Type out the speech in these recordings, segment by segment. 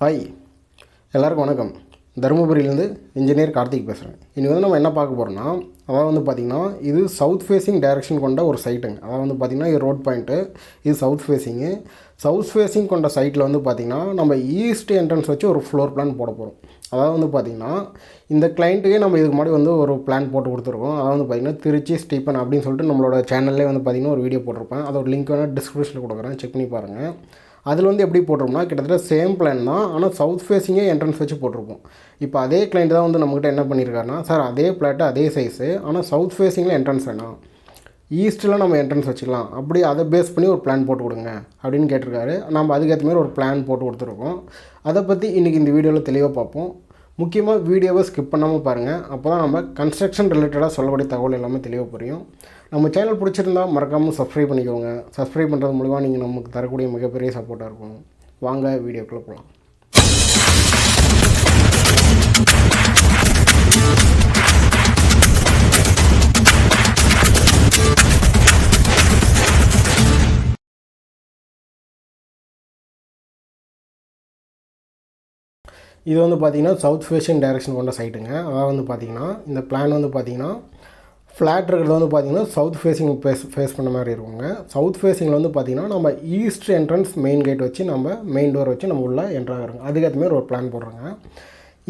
Hi எல்லாருக்கும் வணக்கம். தருமபுரியிலேருந்து engineer Karthik பேசுகிறேன். இன்றைக்கி வந்து நம்ம என்ன பார்க்க போகிறோம்னா, அதாவது வந்து பார்த்திங்கன்னா இது சவுத் ஃபேஸிங் டைரெக்ஷன் கொண்ட ஒரு சைட்டுங்க. அதாவது வந்து பார்த்திங்கன்னா இது ரோட் பாயிண்ட்டு, இது சவுத் ஃபேஸிங்கு. சவுத் ஃபேஸிங் கொண்ட சைட்டில் வந்து பார்த்திங்கன்னா நம்ம ஈஸ்ட் என்ட்ரன்ஸ் வச்சு ஒரு ஃப்ளோர் பிளான் போட போகிறோம். அதாவது வந்து பார்த்திங்கன்னா இந்த கிளைண்ட்டுக்கே நம்ம இதுக்கு முன்னாடி வந்து ஒரு பிளான் போட்டு கொடுத்துருக்கோம். அதாவது வந்து பார்த்திங்கன்னா திருச்சி ஸ்டீப்பன் அப்படின்னு சொல்லிட்டு நம்மளோட சேனல்லே வந்து பார்த்திங்கன்னா ஒரு வீடியோ போட்டிருப்பேன். அதோட லிங்க் வேணால் டிஸ்கிரிப்ஷனில் கொடுக்குறேன், செக் பண்ணி பாருங்கள். அதில் வந்து எப்படி போட்டிருப்போம்னா கிட்டத்தட்ட சேம் பிளான் தான், ஆனால் சவுத் ஃபேஸிங்கே என்ட்ரன்ஸ் வச்சு போட்டிருப்போம். இப்போ அதே கிளைண்ட் தான் வந்து நம்மகிட்ட என்ன பண்ணியிருக்காருன்னா, சார் அதே பிளாட்டு அதே சைஸு, ஆனால் சவுத் ஃபேஸிங்கில் என்ட்ரன்ஸ் வேணாம், ஈஸ்ட்டில் நம்ம என்ட்ரன்ஸ் வச்சுக்கலாம், அப்படி அதை பேஸ் பண்ணி ஒரு பிளான் போட்டு கொடுங்க அப்படின்னு கேட்டிருக்காரு. நம்ம அதுக்கேற்ற மாதிரி ஒரு பிளான் போட்டு கொடுத்துருக்கோம். அதை பற்றி இன்றைக்கி இந்த வீடியோவில் தெளிவாக பார்ப்போம். முக்கியமாக வீடியோவை ஸ்கிப் பண்ணாமல் பாருங்கள், அப்போ தான் நம்ம கன்ஸ்ட்ரக்ஷன் ரிலேட்டடாக சொல்லக்கூடிய தகவல் எல்லாமே தெளிவாக புரியும். நம்ம சேனல் பிடிச்சிருந்தால் மறக்காமல் சப்ஸ்கிரைப் பண்ணிக்கோங்க. சப்ஸ்கிரைப் பண்ணுறது மூலமாக நீங்கள் நமக்கு தரக்கூடிய மிகப்பெரிய சப்போர்ட்டாக இருக்கும். வாங்க வீடியோக்குள்ளே போகலாம். இது வந்து பார்த்திங்கன்னா சவுத் ஃபேஷியன் டைரெக்ஷன் கொண்ட சைட்டுங்க. அதாவது வந்து பார்த்திங்கன்னா இந்த பிளான் வந்து பார்த்திங்கன்னா ஃப்ளாட் இருக்கிறது வந்து பார்த்திங்கன்னா சவுத் ஃபேஸிங் ஃபேஸ் பண்ண மாதிரி இருக்குங்க. சவுத் ஃபேஸிங்கில் வந்து பார்த்திங்கன்னா நம்ம ஈஸ்ட் என்ட்ரன்ஸ் மெயின் கேட் வச்சு நம்ம மெயின் டோர் வச்சு நம்ம உள்ளே என்ட்ராகிறோங்க. அதுக்கேற்ற மாதிரி ஒரு பிளான் போடுறோங்க.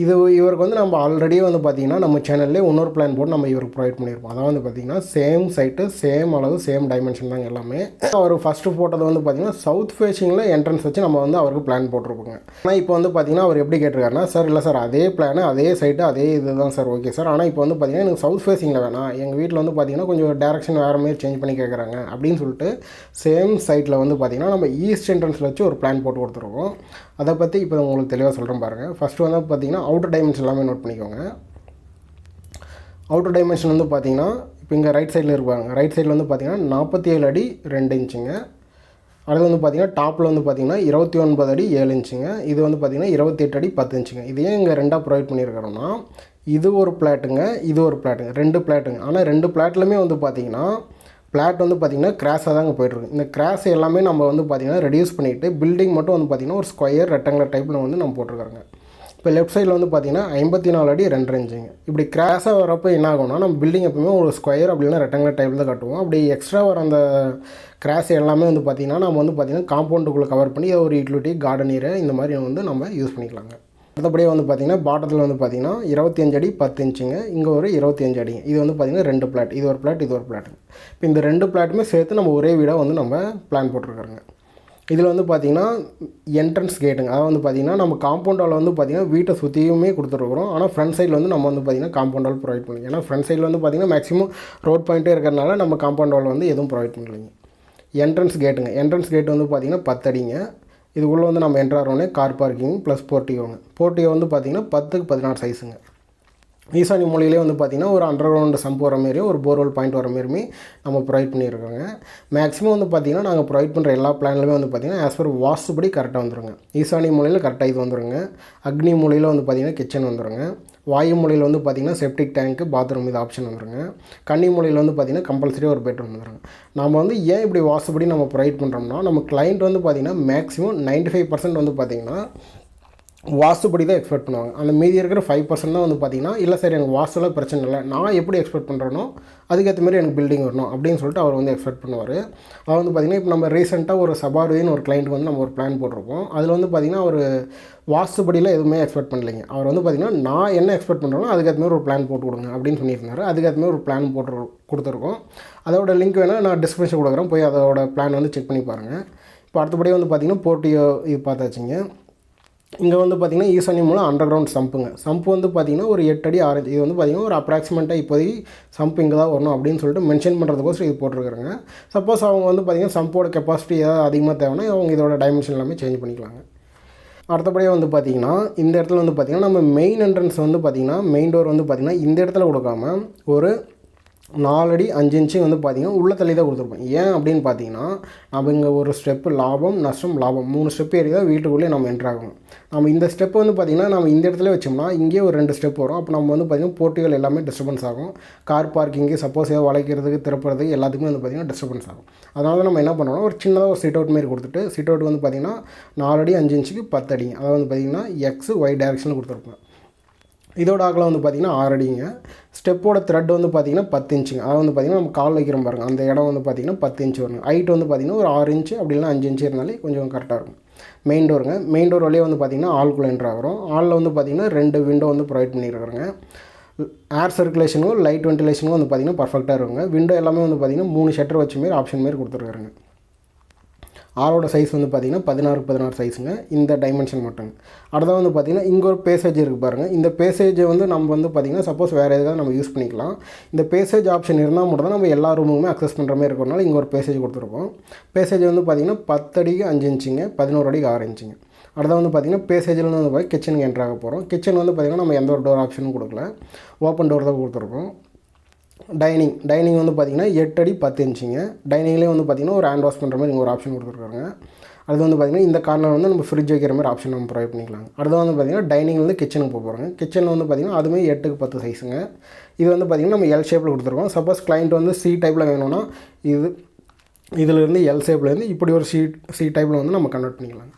இவருக்கு வந்து நம்ம ஆல்ரெடி வந்து பார்த்திங்கன்னா நம்ம சேனல்லே இன்னொரு பிளான் போட்டு நம்ம இவருக்கு ப்ரொவைட் பண்ணியிருப்போம். அதாவது வந்து பார்த்திங்கன்னா சேம் சைட்டு, சேம் அளவு, சேம் டைமென்ஷன் தாங்க எல்லாமே. அவர் ஃபஸ்ட்டு போட்டது வந்து பார்த்திங்கன்னா சவுத் ஃபேஸிங்கில் என்ட்ரன்ஸ் வச்சு நம்ம வந்து அவருக்கு பிளான் போட்டிருப்போங்க. ஆனால் இப்போ வந்து பார்த்திங்கன்னா அவர் எப்படி கேட்டிருக்காருன்னா, சார் இல்லை சார் அதே பிளானு அதே சைட்டு அதே இது தான் சார், ஓகே சார், ஆனால் இப்போ வந்து பார்த்திங்கன்னா எனக்கு சவுத் ஃபேஸிங்கில் வேணாம், எங்கள் வீட்டில் வந்து பார்த்திங்கன்னா கொஞ்சம் டேரெக்ஷன் வேறு மாதிரி சேஞ்ச் பண்ணி கேட்குறாங்க அப்படின்னு சொல்லிட்டு சேம் சைட்டில் வந்து பார்த்திங்கன்னா நம்ம ஈஸ்ட் என்ட்ரன்ஸில் வச்சு ஒரு பிளான் போட்டு கொடுத்துருக்கோம். அதை பற்றி இப்போ உங்களுக்கு தெளிவாக சொல்கிறேன் பாருங்கள். ஃபஸ்ட்டு வந்து பார்த்திங்கன்னா அவுட்டர் டைமென்ஷன் எல்லாமே நோட் பண்ணிக்கோங்க. அவுட்டர் டைமென்ஷன் வந்து பார்த்திங்கன்னா இப்போ இங்கே ரைட் சைடில் இருப்பாங்க. ரைட் சைடில் வந்து பார்த்திங்கன்னா 47 அடி 2 இன்ச்சுங்க. அடுத்து வந்து பார்த்திங்கன்னா டாப்பில் வந்து பார்த்திங்கன்னா 29 அடி 7 இன்ச்சுங்க. இது வந்து பார்த்திங்கன்னா 28 அடி 10 இன்ச்சுங்க. இதையே இங்கே ரெண்டாக ப்ரொவைட் பண்ணியிருக்கிறோம்னா இது ஒரு பிளாட்டுங்க, இது ஒரு பிளாட்டுங்க, 2 பிளாட்டுங்க. ஆனால் 2 பிளாட்லையுமே வந்து பார்த்திங்கன்னா பிளாட் வந்து பார்த்திங்கன்னா கிராஸாக தாங்க போய்ட்டுருக்கு. இந்த கிராஸ் எல்லாமே நம்ம வந்து பார்த்திங்கன்னா ரெடியூஸ் பண்ணிவிட்டு பில்டிங் மட்டும் வந்து பார்த்திங்கன்னா ஒரு ஸ்கொயர் ரெக்டாங்குலர் டைப்பில் வந்து நம்ம போட்டிருக்காங்க. இப்போ லெஃப்ட் சைடில் வந்து பார்த்திங்கன்னா 54 அடி 2 இன்ச்சுங்க. இப்படி கிராஸாக வரப்போ என்ன ஆகும்னா நம்ம பில்டிங் எப்பவுமே ஒரு ஸ்கொயர் அப்படின்னா ரெக்டாங்குலர் டைப்பில் தான் கட்டுவோம். அப்படி எக்ஸ்ட்ரா வர அந்த கிராஸ் எல்லாமே வந்து பார்த்திங்கன்னா நம்ம வந்து பார்த்திங்கன்னா காம்பவுண்டுக்குள்ளே கவர் பண்ணி ஒரு யூட்டிலிட்டி கார்டன் ஏரியா இந்த மாதிரி வந்து நம்ம யூஸ் பண்ணிக்கலாங்க. அடுத்தபடியே வந்து பார்த்திங்கன்னா பாட்டத்தில் வந்து பார்த்திங்கன்னா 25 அடி 10 இன்ச்சுங்க. இங்கே ஒரு 25 அடிங்க. இது வந்து பார்த்திங்கன்னா 2 பிளாட், இது ஒரு பிளாட், இது ஒரு பிளாட்டுங்க. இப்போ இந்த 2 பிளாட்டுமே சேர்த்து நம்ம ஒரே வீடாக வந்து நம்ம பிளான் போட்டிருக்காங்க. இதில் வந்து பார்த்திங்கன்னா என்ட்ரன்ஸ் கேட்டுங்க. அதாவது வந்து பார்த்திங்கன்னா நம்ம காம்பவுண்டால் வந்து பார்த்திங்கன்னா வீட்டை சுற்றியுமே கொடுத்துருக்குறோம். ஆனால் ஃப்ரண்ட் சைடில் வந்து நம்ம வந்து பார்த்திங்கன்னா காம்பவுண்டால் ப்ரொவைட் பண்ணி, ஏன்னா ஃப்ரண்ட் சைடில் வந்து பார்த்திங்கன்னா மேக்ஸிமம் ரோட் பாயிண்ட்டே இருக்கிறனால நம்ம காம்பவுண்டால் வந்து எதுவும் ப்ரொவைட் பண்ணலைங்க. என்ட்ரன்ஸ் கேட்டுங்க. என்ட்ரன்ஸ் கேட்டு வந்து பார்த்திங்கன்னா 10 அடிங்க. இதுக்குள்ளே வந்து நம்ம என்ட்ராகிறோன்னே கார் பார்க்கிங் ப்ளஸ் போர்ட்டியோங்க. போர்ட்டியோ வந்து பார்த்திங்கன்னா 10க்கு 16 சைஸுங்க. ஈசானி மூலையிலே வந்து பார்த்திங்கன்னா ஒரு அண்டர் கிரவுண்டு சம்ப் வர மாரி ஒரு போர்வெல் பாயிண்ட் வர மாரியுமே நம்ம ப்ரொவைட் பண்ணியிருக்காங்க. மேக்ஸிமம் வந்து பார்த்திங்கன்னா நாங்கள் ப்ரொவைட் பண்ணுற எல்லா பிளான்லுமே வந்து பார்த்திங்கன்னா ஆஸ் பர் வாஸ்துபடி கரெக்டாக வந்துடுங்க. ஈசானி மூலையில் கரெக்டாக இது வந்துடுங்க. அக்னி மூலையில் வந்து பார்த்திங்கன்னா கிச்சன் வந்துடுங்க. வாயு மூலையில் வந்து பார்த்திங்கன்னா செப்டிக் டேங்க்கு பாத்ரூம் இது ஆப்ஷன் வந்துடுங்க. கன்னி மூலையில் வந்து பார்த்திங்கன்னா கம்பல்சரியாக ஒரு பெட்ரூம் வந்துடுங்க. நம்ம வந்து ஏன் இப்படி வாஸ்துபடி நம்ம ப்ரொவைட் பண்ணுறோம்னா நம்ம கிளைண்ட் வந்து பார்த்திங்கன்னா மேக்ஸிமம் 95% வந்து பார்த்திங்கன்னா வாஸ்துபடி தான் எக்ஸ்பெக்ட் பண்ணுவாங்க. அந்த மீதி இருக்கிற 5% தான் வந்து பார்த்திங்கன்னா இல்லை சார் எனக்கு வாஸ்துலாம் பிரச்சனை இல்லை, நான் எப்படி எக்ஸ்பெக்ட் பண்ணுறேனோ அதுக்கேற்ற மாதிரி எனக்கு பில்டிங் வரணும் அப்படின்னு சொல்லிட்டு அவர் வந்து எக்ஸ்பெக்ட் பண்ணுவார். அவர் வந்து பார்த்திங்கன்னா இப்போ நம்ம ரீசெண்டாக ஒரு சபார்டின்னு ஒரு கிளைண்ட் வந்து நம்ம ஒரு பிளான் போட்டிருப்போம். அதில் வந்து பார்த்திங்கன்னா ஒரு வாஸ்துபடியில் எதுவுமே எக்ஸ்பெக்ட் பண்ணலைங்க. அவர் வந்து பார்த்திங்கன்னா நான் என்ன எக்ஸ்பெக்ட் பண்ணுறேனோ அதுக்கேற்ற மாதிரி ஒரு பிளான் போட்டு கொடுங்க அப்படின்னு சொல்லியிருந்தார். அதுக்கேற்ற மாதிரி ஒரு பிளான் போட்டு கொடுத்துருக்கோம். அதோட லிங்க் வேணால் நான் டிஸ்கிரிப்ஷன் கொடுக்குறேன், போய் அதோட பிளான் வந்து செக் பண்ணி பாருங்கள். இப்போ அடுத்தபடியே வந்து பார்த்திங்கன்னா போர்ட்டியோ இது பார்த்தாச்சுங்க. இங்கே வந்து பார்த்திங்கன்னா ஈசானி மூலம் அண்டர் கிரவுண்ட் சம்புங்க. சம்பு வந்து பார்த்திங்கன்னா ஒரு 8 அடி 6 இன்ச்சு. இது வந்து பார்த்திங்கன்னா ஒரு அப்ராக்சிமேட்டாக இப்போதைக்கு சம்பு இங்கே தான் வரணும் அப்படின்னு சொல்லிட்டு மென்ஷன் பண்ணுறதுக்கோசரம் இது போட்டிருக்காங்க. சப்போஸ் அவங்க வந்து பார்த்திங்கன்னா சம்போட கெப்பாசிட்டி ஏதாவது அதிகமாக தேவைன்னா அவங்க இதோட டைமென்ஷன் எல்லாமே சேஞ்ச் பண்ணிக்கலாங்க. அடுத்தபடியே வந்து பார்த்திங்கன்னா இந்த இடத்துல வந்து பார்த்திங்கன்னா நம்ம மெயின் என்ட்ரன்ஸ் வந்து பார்த்திங்கன்னா மெயின் டோர் வந்து பார்த்திங்கன்னா இந்த இடத்துல கொடுக்காம ஒரு 4 அடி 5 இன்ச்சு வந்து பார்த்திங்கன்னா உள்ள தள்ளி தான் கொடுத்துருப்போம். ஏன் அப்படின்னு பார்த்தீங்கன்னா, நம்ம இங்கே ஒரு ஸ்டெப்பு லாபம், நஷ்டம், லாபம் 3 ஸ்டெப் ஏறி தான் வீட்டுக்குள்ளேயே நம்ம என்ட்ரு ஆகணும். நம்ம இந்த ஸ்டெப் வந்து பார்த்திங்கன்னா நம்ம இந்த இடத்துல வச்சோம்னா இங்கேயே ஒரு 2 ஸ்டெப் வரும். அப்போ நம்ம வந்து பார்த்திங்கன்னா போர்ட்டிகள் எல்லாமே டிஸ்டர்பன்ஸ் ஆகும். கார் பார்க்கிங்கு சப்போஸ் ஏதோ வளைக்கிறதுக்கு திறப்புறதுக்கு எல்லாத்துக்குமே வந்து பார்த்திங்கன்னா டிஸ்டர்பன்ஸ் ஆகும். அதனால நம்ம என்ன பண்ணணும், ஒரு சின்னதாக ஒரு சிட் அவுட் மாரி கொடுத்துட்டு, சிட் அவுட் வந்து பார்த்திங்கன்னா 4 அடி 5 இன்ச்சுக்கு 10 அடிங்க. அதாவது வந்து பார்த்திங்கன்னா எக்ஸ் ஒய் டைரெக்ஷனில் கொடுத்துருப்பேன். இதோட அகலம் வந்து பார்த்திங்கன்னா 6 அடிங்க. ஸ்டெப்போட த்ரெட் வந்து பார்த்திங்கன்னா 10 இன்ச்சுங்க. அதாவது வந்து பார்த்திங்கன்னா நம்ம கால் வைக்கிறோம் பாருங்கள், அந்த இடம் வந்து பார்த்திங்கன்னா 10 இன்ச்சு வருங்க. ஹைட் வந்து பார்த்திங்கன்னா ஒரு 6 இன்ச்சு அப்படி இல்லைனா 5 இன்ச்சு இருந்தாலே கொஞ்சம் கரெக்டாக இருக்கும். மெயின் டோருங்க. மெயின் டோர் வழியே வந்து பார்த்திங்கன்னா ஆளுக்குள்ளே என்ட்ரு ஆகிறோம். ஆளில் வந்து பார்த்திங்கன்னா 2 விண்டோ வந்து ப்ரொவைட் பண்ணியிருக்கிறேங்க. ஏர் சர்க்குலேஷனும் லைட் வென்டிலேஷனும் வந்து பார்த்திங்கன்னா பர்ஃபெக்டாக இருக்குங்க. விண்டோ எல்லாமே வந்து பார்த்திங்கன்னா 3 ஷட்டர் வச்ச மாரி ஆப்ஷன் மாரி கொடுத்துருக்காருங்க. ஆளோட சைஸ் வந்து பார்த்திங்கன்னா 16x16 சைஸுங்க. இந்த டைமென்ஷன் மட்டுங்க. அடுத்தது வந்து பார்த்திங்கன்னா இங்கே ஒரு பேசேஜ் இருக்குது பாருங்கள். இந்த பேசேஜை வந்து நம்ம வந்து பார்த்திங்கன்னா சப்போஸ் வேறு எதாவது நம்ம யூஸ் பண்ணிக்கலாம். இந்த பேசேஜ் ஆப்ஷன் இருந்தால் மட்டும் தான் நம்ம எல்லா ரூமுமே அக்சஸ் பண்ணுற மாதிரி இருக்கிறனால இங்கே ஒரு பேசேஜ் கொடுத்துருப்போம். பேசேஜ் வந்து பார்த்திங்கன்னா 10 அடிக்கு 5 இன்ச்சுங்க, 11 அடிக்கு 6 இன்ச்சுங்க. அடுத்தது வந்து பார்த்திங்கன்னா பேசேஜில் வந்து பார்த்திங்கன்னா கிச்சனுக்கு என்ட்ரு ஆக போகிறோம். கிச்சன் வந்து பார்த்திங்கன்னா நம்ம எந்த ஒரு டோர் ஆப்ஷனும் கொடுக்கல, ஓப்பன் டோர் தான் கொடுத்துருக்கோம். டைனிங் வந்து பார்த்திங்கன்னா 8 அடி 10 இன்ச்சுங்க. டைனிங்லேயே வந்து பார்த்திங்கன்னா ஒரு ஹேண்ட் வாஷ் பண்ணுற மாதிரி இங்கே ஒரு ஆப்ஷன் கொடுத்துருக்காங்க. அது வந்து பார்த்திங்கன்னா இந்த கார்னர் வந்து நம்ம ஃப்ரிட்ஜ் வைக்கிற மாதிரி ஆப்ஷன் நம்ம ப்ரொவைட் பண்ணிக்கலாம். அடுத்து வந்து பார்த்திங்கன்னா டைனிங்லேருந்து கிச்சனுக்கு போக போகிறோங்க. கிச்சன் வந்து பார்த்திங்கன்னா அதுவுமே 8x 10 சைஸுங்க. இது வந்து பார்த்திங்கன்னா நம்ம எல் ஷேப்பில் கொடுத்துருக்கோம். சப்போஸ் கிளைண்ட் வந்து சி டைப்பில் வேணும்னா இதிலேருந்து எல் ஷேப்லேருந்து இப்படி ஒரு சி டைப்பில் வந்து நம்ம கன்வெர்ட் பண்ணிக்கலாம்.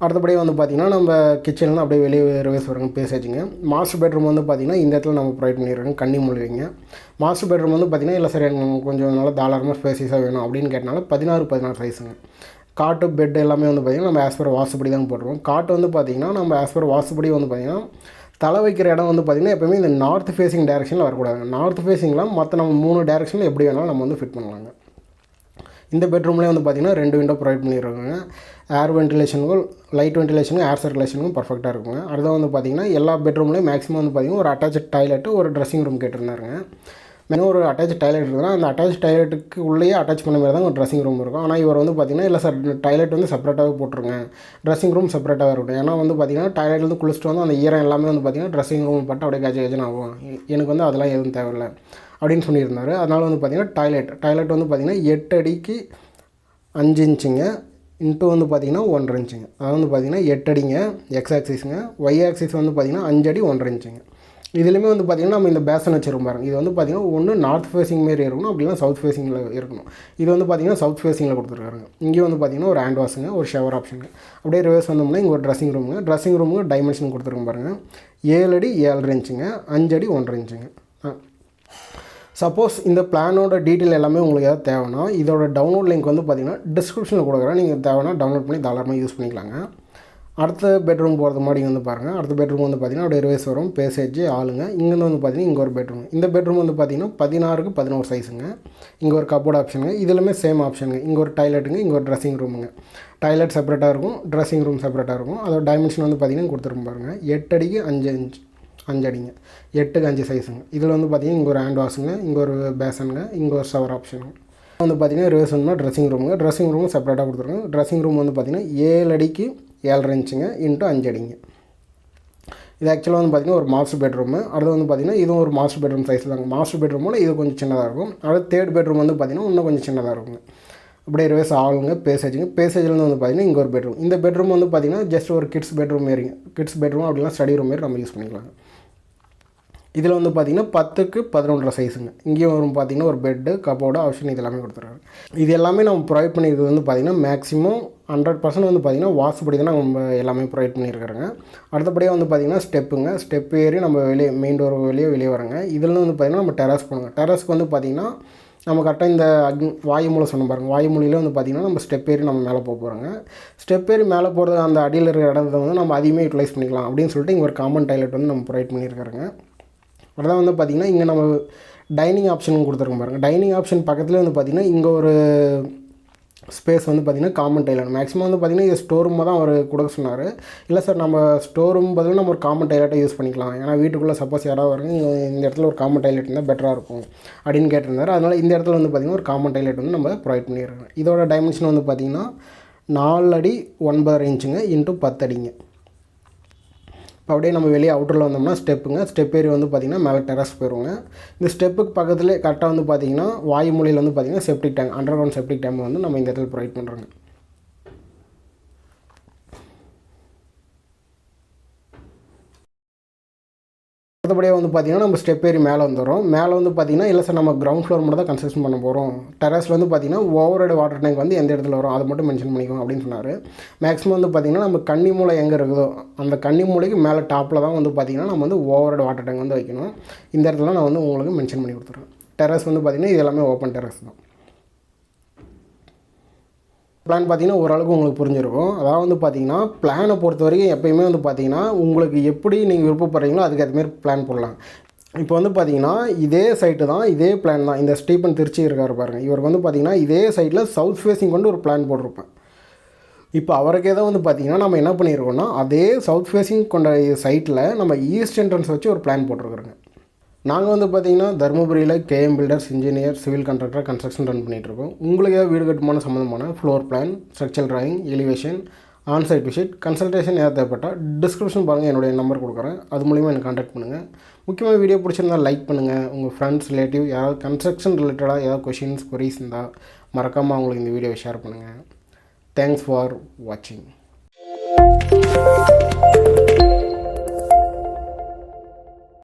அடுத்தபடியே வந்து பார்த்திங்கன்னா நம்ம கிச்சனில் அப்படியே வெளியே ரிவர்ஸ் வருங்க பேசேஜுங்க. மாஸ்டர் பெட்ரூம் வந்து பார்த்திங்கன்னா இந்த இடத்துல நம்ம ப்ரொவைட் பண்ணிடுறோங்க, கன்னி மூலிகைங்க. மாஸ்டர் பெட்ரூம் வந்து பார்த்திங்கன்னா இல்லை சார் எனக்கு கொஞ்சம் நல்லா தாராளமாக ஸ்பேசியஸாக வேணும் அப்படின்னு கேட்டனால 16x16 சைஸுங்க. காட்டு பெட் எல்லாமே வந்து பார்த்திங்கன்னா நம்ம ஆஸ் பர் வாசுபடி தான் போட்டுருவோம். காட்டு வந்து பார்த்திங்கன்னா நம்ம ஆஸ் பர் வாசுபடி வந்து பார்த்திங்கன்னா தலை வைக்கிற இடம் வந்து பார்த்திங்கன்னா எப்போயுமே இந்த நார்த் ஃபேஸிங் டேரெக்ஷனில் வரக்கூடாதுங்க. நார்த் ஃபேஸிங்லாம் மற்ற நம்ம 3 டேரெக்ஷனில் எப்படி வேணாலும் நம்ம வந்து ஃபிட் பண்ணலாங்க. இந்த பெட்ரூம்லேயே வந்து பார்த்திங்கன்னா 2 விண்டோ ப்ரொவைட் பண்ணிடுறாங்க. ஏர் வென்டிலேஷனுக்கும் லைட் வென்டிலேஷனுக்கும் ஏர் சர்க்குலேஷனுக்கும் பர்ஃபெக்டாக இருக்குங்க. அடுத்து வந்து பார்த்திங்கன்னா எல்லா பெட்ரூம்லேயும் மேக்ஸிமம் வந்து பார்த்திங்கன்னா ஒரு அட்டாச் டாய்லெட்டு ஒரு ட்ரெஸ்ஸிங் ரூம் கேட்டிருந்தாருங்க. மெயினாக ஒரு அட்டாச் டாய்லெட் இருக்குதுன்னா அந்த அட்டாச் டாய்லெட்டுக்கு உள்ளேயே அட்டாச் பண்ண மாதிரி தான் ஒரு ட்ரெஸ்ஸிங் ரூம் இருக்கும். ஆனால் இவர் வந்து பார்த்திங்கன்னா இல்லை சார் டாய்லெட் வந்து செப்பரேட்டாகவே போட்டுருங்க, ட்ரெஸ்ஸிங் ரூம் செப்பரேட்டாக இருக்கட்டும். ஏன்னா வந்து பார்த்திங்கன்னா டாய்லெட்லேருந்து குளிச்சுட்டு வந்து அந்த ஈரம் எல்லாமே வந்து பார்த்திங்கன்னா ட்ரெஸ்ஸிங் ரூம் பட்டு அப்படியே கஜன் ஆகும், எனக்கு வந்து அதெல்லாம் எதுவும் தேவையில்லை அப்படின்னு சொல்லியிருந்தார். அதனால் வந்து பார்த்திங்கன்னா டாய்லெட் வந்து பார்த்திங்கன்னா 8 அடிக்கு 5 இன்ச்சுங்க இன்ட்டு வந்து பார்த்திங்கன்னா 1.5 இன்ச்சுங்க. அதாவது வந்து பார்த்திங்கன்னா 8 அடிங்க எக்ஸ் ஆக்சிஸுங்க, ஒய் ஆக்சிஸ் வந்து பார்த்திங்கன்னா 5 அடி 1.5 இன்ச்சுங்க. இதுலேயுமே வந்து பார்த்திங்கன்னா நம்ம இந்த பேசன் வச்சுருக்கோம் பாருங்க. இது வந்து பார்த்திங்கன்னா ஒன்று நார்த் ஃபேஸிங் மாரி இருக்கணும், அப்படின்னா சவுத் ஃபேஸிங்கில் இருக்கணும். இது வந்து பார்த்திங்கன்னா சவுத் ஃபேஸிங்கில் கொடுத்துருக்காங்க. இங்கேயும் வந்து பார்த்திங்கன்னா ஒரு ஹேண்ட் வாஷுங்க, ஒரு ஷவர் ஆப்ஷனுங்க. அப்படியே ரிவர்ஸ் வந்தோம்னா இங்கே ஒரு ட்ரெஸ்ஸிங் ரூமுங்க டைமென்ஷன் கொடுத்துருக்கோம் பாருங்கள். 7 அடி 7.5 இன்ச்சுங்க, 5 அடி 1.5 இன்ச்சுங்க. சப்போஸ் இந்த பிளானோட டீட்டெயில் எல்லாமே உங்களுக்கு ஏதாவது தேவைன்னா இதோட டவுன்லோட் லிங்க் வந்து பார்த்திங்கன்னா டிஸ்கிரிப்ஷனில் கொடுக்குறேன். நீங்கள் தேவைன்னா டவுன்லோட் பண்ணி தாராளமாக யூஸ் பண்ணிக்கலாங்க. அடுத்த பெட்ரூம் போகிறது மாதிரி வந்து பாருங்கள். அடுத்த பெட்ரூம் வந்து பார்த்திங்கன்னா அப்படியே ரிவர்ஸ் வரும், பேசேஜ் ஆளுங்க. இங்கேருந்து வந்து பார்த்திங்கன்னா இங்கே ஒரு பெட்ரூம். இந்த பெட்ரூம் வந்து பார்த்திங்கன்னா 16x11 சைஸுங்க. இங்கே ஒரு கப்போர்ட் ஆப்ஷனுங்க. இதுலையுமே சேம் ஆப்ஷனுங்க. இங்கே ஒரு டாய்லெட்டுங்க, இங்கே ஒரு ட்ரெஸ்ஸிங் ரூமுங்க. டாய்லெட் செப்பரேட்டாக இருக்கும், ட்ரெஸ்ஸிங் ரூம் செப்பரேட்டாக இருக்கும். அதோட டைமென்ஷன் வந்து பார்த்திங்கன்னா கொடுத்துருக்கும் பாருங்கள். 8 அடிக்கு 5 அடிங்க, 8க்கு 5 சைஸுங்க. இதில் வந்து பார்த்திங்கன்னா இங்கே ஒரு ஹேண்ட் வாஷுங்க, இங்கே ஒரு பேசனுங்க, இங்கே ஒரு ஷவர் ஆப்ஷனுங்க. வந்து பார்த்திங்கன்னா ரிவர்ஸ் வந்து ட்ரெஸ்ஸிங் ரூமும் செப்பரேட்டாக கொடுத்துருக்காங்க. ட்ரெஸ்ஸிங் ரூம் வந்து பார்த்திங்கன்னா 7 அடிக்கு 7.5 இன்ச்சுங்க இன்ட்டு 5 அடிங்க. இது ஆக்சுவலாக வந்து பார்த்திங்கன்னா ஒரு மாஸ்டர் பெட்ரூமு. அடுத்து வந்து பார்த்திங்கன்னா இதுவும் ஒரு மாஸ்டர் பெட்ரூம் சைஸ் தாங்க. மாஸ்டர் பெட்ரூமோட இது கொஞ்சம் சின்னதாக இருக்கும். அடுத்து தேர்ட் பெட்ரூம் வந்து பார்த்திங்கன்னா இன்னும் கொஞ்சம் சின்னதாக இருக்குங்க. அப்படியே ரிவர்ஸ் ஆளுங்க பேசேஜ்லேருந்து வந்து பார்த்திங்கன்னா இங்கே ஒரு பெட்ரூம். இந்த பெட்ரூம் வந்து பார்த்திங்கன்னா ஜஸ்ட் ஒரு கிட்ஸ் பெட்ரூம் மாரிங்க. கிட்ஸ் பெட்ரூம் அப்படின்னா ஸ்டடி ரூம் மாரி நம்ம யூஸ் பண்ணிக்கலாங்க. இதில் வந்து பார்த்திங்கன்னா 10x11 சைஸுங்க. இங்கேயும் வரும் பார்த்திங்கன்னா ஒரு பெட்டு, கப்போர்டு ஆப்ஷன் இது எல்லாமே கொடுத்துருக்காங்க. இது எல்லாமே நம்ம ப்ரொவைட் பண்ணியிருக்கிறது வந்து பார்த்திங்கன்னா மேக்ஸிமம் 100% வந்து பார்த்திங்கன்னா வாசுபடி தான் நம்ம எல்லாமே ப்ரொவைட் பண்ணியிருக்கிறோங்க. அடுத்தபடியாக வந்து பார்த்திங்கன்னா ஸ்டெப்பு ஏறி நம்ம மெயின் டோர் வெளியே வரோங்க. இதில் வந்து பார்த்திங்கன்னா நம்ம டெரஸ் போகணுங்க. டெரஸ்க்கு வந்து பார்த்திங்கன்னா நம்ம கரெக்டாக இந்த வாயு மூலை சொன்ன பாருங்கள். வாயு மூலையில் வந்து பார்த்திங்கன்னா நம்ம ஸ்டெப் ஏறி நம்ம மேலே போகிறோங்க. ஸ்டெப் ஏறி மேலே போகிறது அந்த அடியில் இருக்கிற இடத்த வந்து நம்ம அதிகமாக யூட்டிலைஸ் பண்ணிக்கலாம் அப்படின்னு சொல்லிட்டு இங்கே ஒரு காமன் டாய்லெட் வந்து நம்ம ப்ரொவைட் பண்ணியிருக்கிறோங்க. அதான் வந்து பார்த்திங்கன்னா இங்கே நம்ம டைனிங் ஆப்ஷன் கொடுத்துருக்கோம் பாருங்கள். டைனிங் ஆப்ஷன் பக்கத்துலேயே வந்து பார்த்திங்கன்னா இங்கே ஒரு ஸ்பேஸ் வந்து பார்த்திங்கன்னா காமன் டைலட். மேக்ஸிமம் வந்து பார்த்திங்கன்னா இது ஸ்டோர் ரூமாக தான் அவர் கொடுக்க சொன்னார். இல்லை சார் நம்ம ஸ்டோர் ரூம் பதில் நம்ம ஒரு காமன் டைலட்டை யூஸ் பண்ணிக்கலாம், ஏன்னா வீட்டுக்குள்ளே சப்போஸ் யாராவது வருங்க இந்த இடத்துல ஒரு காமன் டைலட் இருந்தால் பெட்டராக இருக்கும் அப்படின்னு கேட்டிருந்தார். அதனால் இந்த இடத்துல வந்து பார்த்திங்கன்னா ஒரு காமன் டைலட் வந்து நம்ம ப்ரொவைட் பண்ணிடுறோம். இதோட டைமென்ஷன் வந்து பார்த்திங்கன்னா 4 அடி 9.5 இன்ச்சுங்க இன்ட்டு 10 அடிங்க. இப்போ அப்படியே நம்ம வெளியே அவுட்டரில் வந்தோம்னா ஸ்டெப்புங்க. ஸ்டெப் ஏறி வந்து பார்த்திங்கன்னா மேலே டெரஸ் போயிடுவோங்க. இந்த ஸ்டெப்புக்கு பக்கத்துலேயே கரெக்டாக வந்து பார்த்திங்கன்னா வாயு மூலையில் வந்து பார்த்திங்கன்னா septic tank, under ground septic tank வந்து நம்ம இந்த இடத்துல ப்ரொவைட் பண்ணுறோங்க. அடுத்தபடியாக வந்து பார்த்திங்கன்னா நம்ம ஸ்டெப் ஏறி மேலே வந்துடும். மேலே வந்து பார்த்திங்கன்னா இல்லை சார் நம்ம கிரவுண்ட் ஃப்ளோர் மட்டும் தான் கன்ஸ்ட்ரக்ஷன் பண்ண போகிறோம், டெரஸில் வந்து பார்த்திங்கன்னா ஓவர்ஹெட் வாட்டர் டேங்க் வந்து எந்த இடத்துல வரும் அதை மட்டும் மென்ஷன் பண்ணிக்கோங்க அப்படின்னு சொன்னார். மேக்ஸிமம் வந்து பார்த்திங்கன்னா நம்ம கன்னி மூலை எங்கே இருக்குதோ அந்த கன்னி மூலைக்கு மேலே டாப்பில் தான் வந்து பார்த்திங்கன்னா நம்ம வந்து ஓவர்ஹெட் வாட்டர் டேங்க் வந்து வைக்கணும். இந்த இடத்துல நான் வந்து உங்களுக்கு மென்ஷன் பண்ணி கொடுத்துருவேன். டெரஸ் வந்து பார்த்திங்கன்னா இது எல்லாமே ஓப்பன் டெரஸ் தான். பிளான் பார்த்திங்கன்னா ஓரளவுக்கு உங்களுக்கு புரிஞ்சிருக்கும். அதாவது வந்து பார்த்திங்கன்னா பிளானை பொறுத்த வரைக்கும் எப்போயுமே வந்து பார்த்திங்கன்னா உங்களுக்கு எப்படி நீங்கள் விருப்பப்படுறீங்களோ அதுக்கேற்றமாரி பிளான் போடலாம். இப்போ வந்து பார்த்திங்கன்னா இதே சைட்டு தான், இதே பிளான் தான். இந்த ஸ்டீபன் திருச்சி இருக்கார் பாருங்கள், இவருக்கு வந்து பார்த்திங்கன்னா இதே சைட்டில் சவுத் ஃபேஸிங் கொண்டு ஒரு பிளான் போட்டிருப்பேன். இப்போ அவருக்கே தான் வந்து பார்த்திங்கன்னா நம்ம என்ன பண்ணியிருக்கோம்னா அதே சவுத் ஃபேஸிங் கொண்ட சைட்டில் நம்ம ஈஸ்ட் என்ட்ரன்ஸ் வச்சு ஒரு பிளான் போட்டிருக்கிறோங்க. நாங்கள் வந்து பார்த்திங்கன்னா தர்மபுரியில் KM builders, engineer, civil contractor, construction run பண்ணிகிட்ருக்கோம். உங்களுக்கு ஏதாவது வீடு கட்டுமான சம்மந்தமான floor plan, structural drawing, elevation, onsite visit, consultation ஏதாவது தேவைப்பட்டால் டிஸ்கிரிப்ஷன் பாருங்கள், என்னுடைய நம்பர் கொடுக்குறேன், அது மூலிமா எனக்கு கான்டாக்ட் பண்ணுங்கள். முக்கியமாக வீடியோ பிடிச்சிருந்தால் லைக் பண்ணுங்கள். உங்கள் ஃப்ரெண்ட்ஸ், ரிலேட்டிவ் யாராவது கன்ஸ்ட்ரக்ஷன் ரிலேட்டடாக ஏதாவது கொஷின்ஸ், கொரீஸ் இருந்தால் மறக்காமல் அவங்களுக்கு இந்த வீடியோவை ஷேர் பண்ணுங்கள். தேங்க்ஸ் ஃபார் வாட்சிங்.